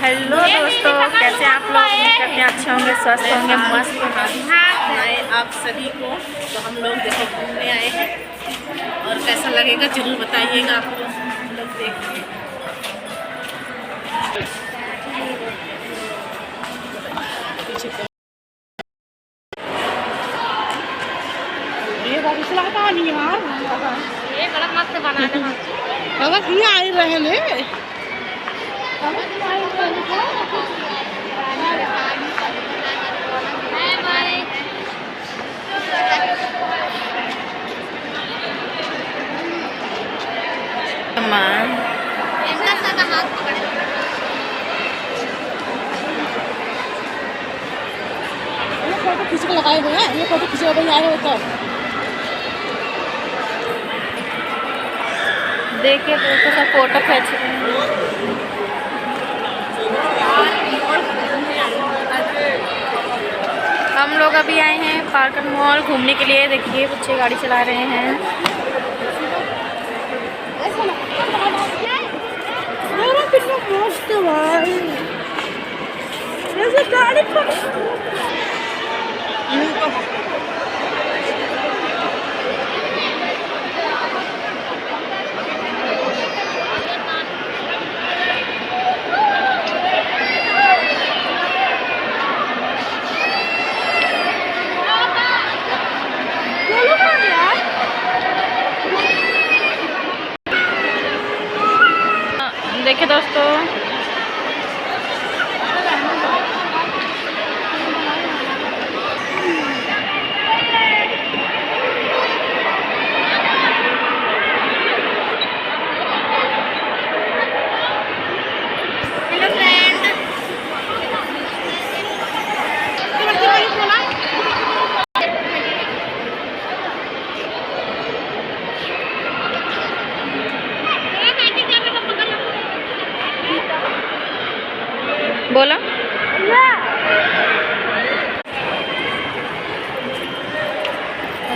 Hello दोस्तों, कैसे आप लोग? करते हैं अच्छे होंगे, स्वस्थ होंगे, मस्त आए आप सभी को। तो हम लोग देखो घूमने आए हैं और कैसा लगेगा जरूर बताइएगा आप लोग देख के। ये बात चलाता नहीं यार, ये बड़ा मस्त बना है। बाबा किया आ रहे ने फोटो खींच के लगाए हुए हैं। ये फोटो खींचे हुए आए हो तो देखिए दोस्तों, सब फोटो खींच रहे हैं। हम लोग अभी आए हैं पार्क मॉल घूमने के लिए। देखिए बच्चे गाड़ी चला रहे हैं। देखिए दोस्तों, बोला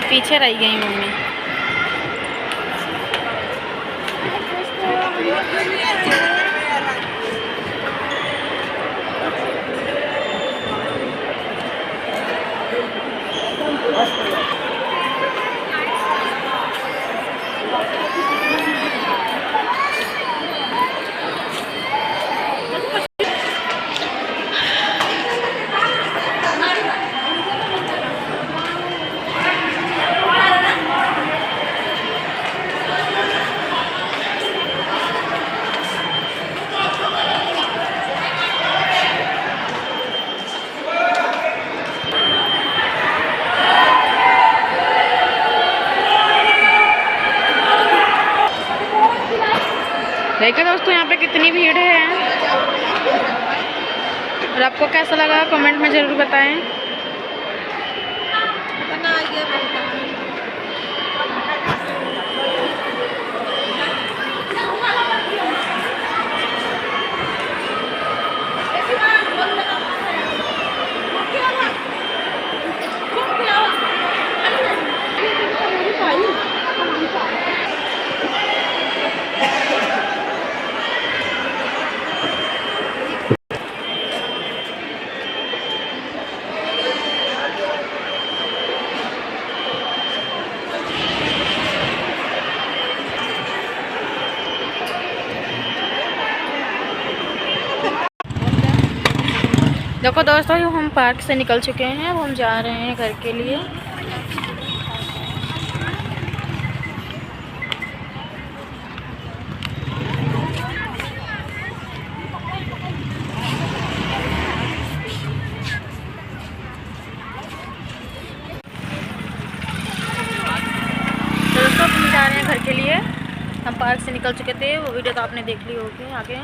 पीछे रह गई मम्मी। देखिए दोस्तों, यहाँ पे कितनी भीड़ है और आपको कैसा लगा कमेंट में ज़रूर बताएं। देखो दोस्तों, हम पार्क से निकल चुके हैं। अब हम जा रहे हैं घर के लिए। दोस्तों हम जा रहे हैं घर के लिए। हम पार्क से निकल चुके थे, वो वीडियो तो आपने देख ली होगी आगे।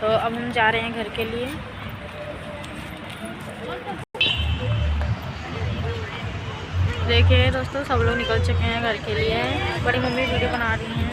तो अब हम जा रहे हैं घर के लिए। देखिए दोस्तों, सब लोग निकल चुके हैं घर के लिए। बड़ी मम्मी वीडियो बना रही हैं।